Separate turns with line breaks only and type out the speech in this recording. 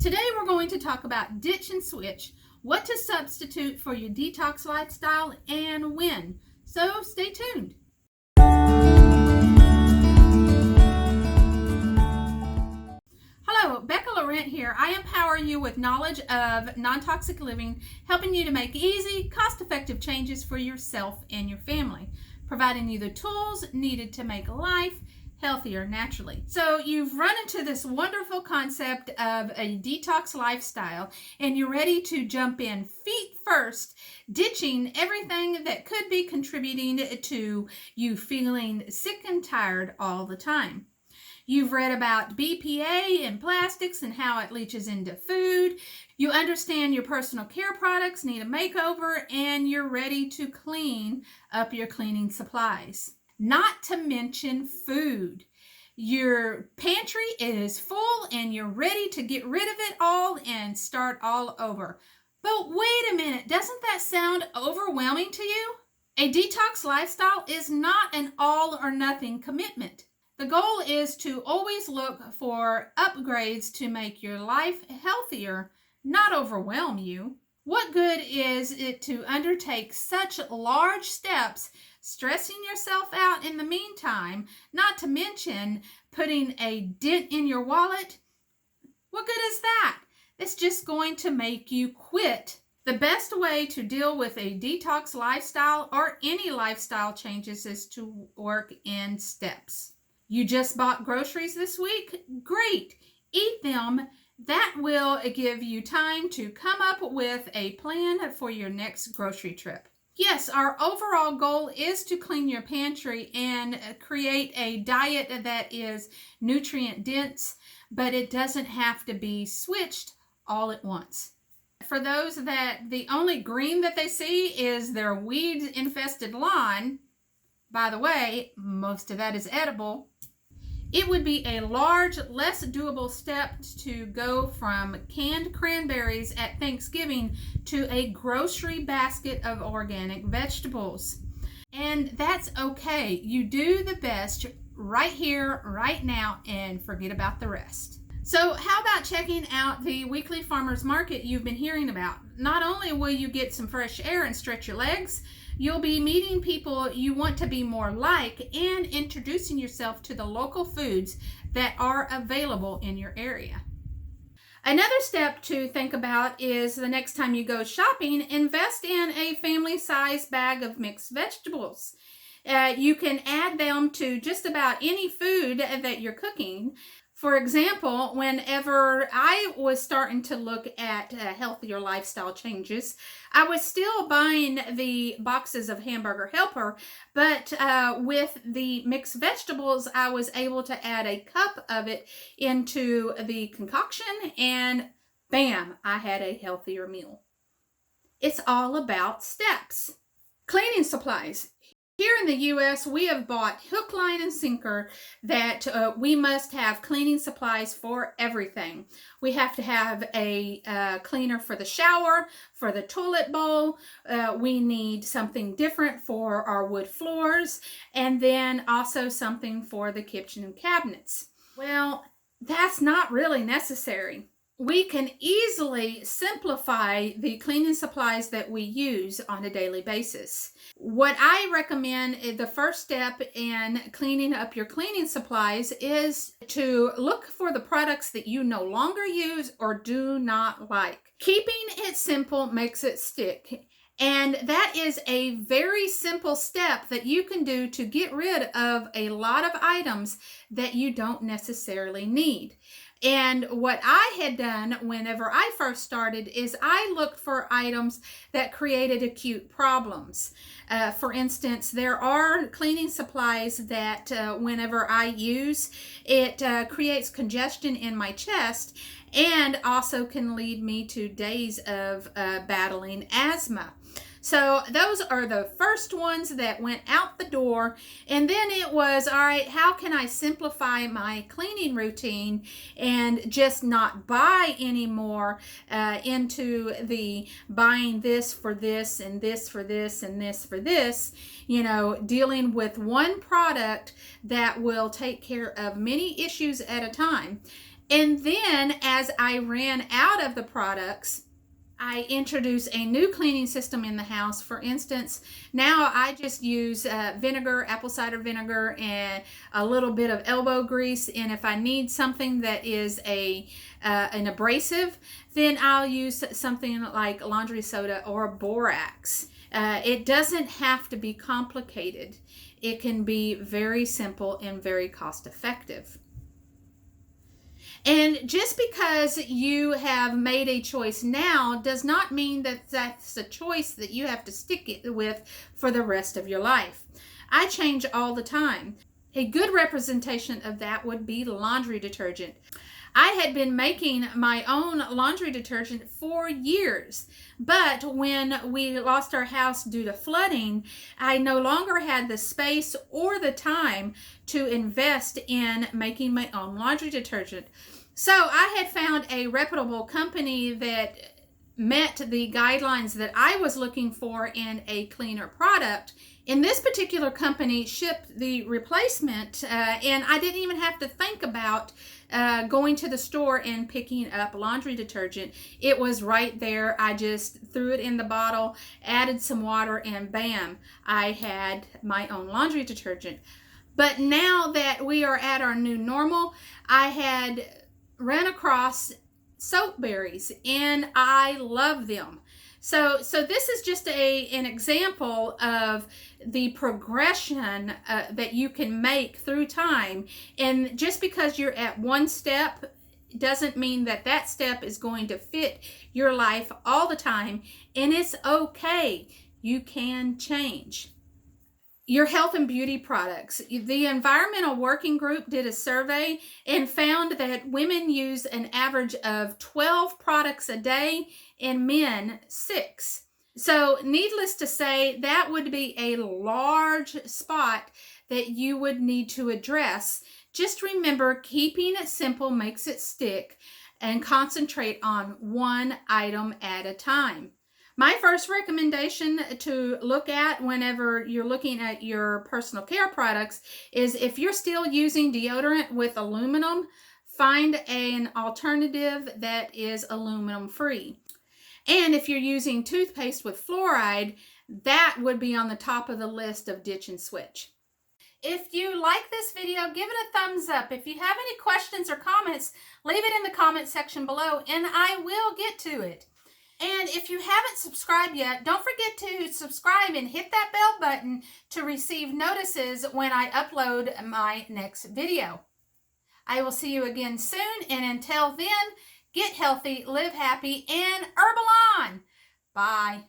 Today we're going to talk about ditch and switch, what to substitute for your detox lifestyle and when. So stay tuned. Hello, Becca Laurent here. I empower you with knowledge of non-toxic living, helping you to make easy, cost-effective changes for yourself and your family, providing you the tools needed to make life healthier naturally. So you've run into this wonderful concept of a detox lifestyle and you're ready to jump in feet first, ditching everything that could be contributing to you feeling sick and tired all the time. You've read about BPA and plastics and how it leaches into food. You understand your personal care products need a makeover, and you're ready to clean up your cleaning supplies. Not to mention food. Your pantry is full and you're ready to get rid of it all and start all over. But wait a minute, doesn't that sound overwhelming to you? A detox lifestyle is not an all or nothing commitment. The goal is to always look for upgrades to make your life healthier, not overwhelm you. What good is it to undertake such large steps, stressing yourself out in the meantime, not to mention putting a dent in your wallet? What good is that? It's just going to make you quit. The best way to deal with a detox lifestyle or any lifestyle changes is to work in steps. You just bought groceries this week? Great. Eat them. That will give you time to come up with a plan for your next grocery trip. Yes, our overall goal is to clean your pantry and create a diet that is nutrient dense, but it doesn't have to be switched all at once. For those that the only green that they see is their weed infested lawn, by the way, most of that is edible. It would be a large, less doable step to go from canned cranberries at Thanksgiving to a grocery basket of organic vegetables. And that's okay. You do the best right here, right now, and forget about the rest. So how about checking out the weekly farmers market you've been hearing about? Not only will you get some fresh air and stretch your legs, you'll be meeting people you want to be more like and introducing yourself to the local foods that are available in your area. Another step to think about is the next time you go shopping, invest in a family-sized bag of mixed vegetables. You can add them to just about any food that you're cooking. For example, whenever I was starting to look at healthier lifestyle changes, I was still buying the boxes of Hamburger Helper, but with the mixed vegetables, I was able to add a cup of it into the concoction, and bam, I had a healthier meal. It's all about steps. Cleaning supplies. Here in the U.S., we have bought hook, line, and sinker that we must have cleaning supplies for everything. We have to have a cleaner for the shower, for the toilet bowl. We need something different for our wood floors, and then also something for the kitchen cabinets. Well, that's not really necessary. We can easily simplify the cleaning supplies that we use on a daily basis. What I recommend, the first step in cleaning up your cleaning supplies is to look for the products that you no longer use or do not like. Keeping it simple makes it stick. And that is a very simple step that you can do to get rid of a lot of items that you don't necessarily need. And what I had done whenever I first started is I looked for items that created acute problems. For instance, there are cleaning supplies that whenever I use, it creates congestion in my chest and also can lead me to days of battling asthma. So those are the first ones that went out the door. And then it was, all right, how can I simplify my cleaning routine and just not buy anymore into the buying this for this and this for this and this for this, you know, dealing with one product that will take care of many issues at a time. And then as I ran out of the products, I introduced a new cleaning system in the house. For instance, now I just use vinegar, apple cider vinegar, and a little bit of elbow grease. And if I need something that is an abrasive, then I'll use something like laundry soda or borax. It doesn't have to be complicated. It can be very simple and very cost effective. And just because you have made a choice now does not mean that that's a choice that you have to stick it with for the rest of your life. I change all the time. A good representation of that would be laundry detergent. I had been making my own laundry detergent for years, but when we lost our house due to flooding, I no longer had the space or the time to invest in making my own laundry detergent. So I had found a reputable company that met the guidelines that I was looking for in a cleaner product. And this particular company shipped the replacement, and I didn't even have to think about going to the store and picking up laundry detergent. It was right there. I just threw it in the bottle, added some water, and bam, I had my own laundry detergent. But now that we are at our new normal, I had ran across soap berries and I love them. So this is just an example of the progression that you can make through time. And just because you're at one step doesn't mean that that step is going to fit your life all the time. And it's okay. You can change. Your health and beauty products. The Environmental Working Group did a survey and found that women use an average of 12 products a day and men 6. So needless to say, that would be a large spot that you would need to address. Just remember, keeping it simple makes it stick, and concentrate on one item at a time. My first recommendation to look at whenever you're looking at your personal care products is if you're still using deodorant with aluminum, find an alternative that is aluminum free. And if you're using toothpaste with fluoride, that would be on the top of the list of ditch and switch. If you like this video, give it a thumbs up. If you have any questions or comments, leave it in the comment section below and I will get to it. And if you haven't subscribed yet, don't forget to subscribe and hit that bell button to receive notices when I upload my next video. I will see you again soon, and until then, get healthy, live happy, and herbal on. Bye.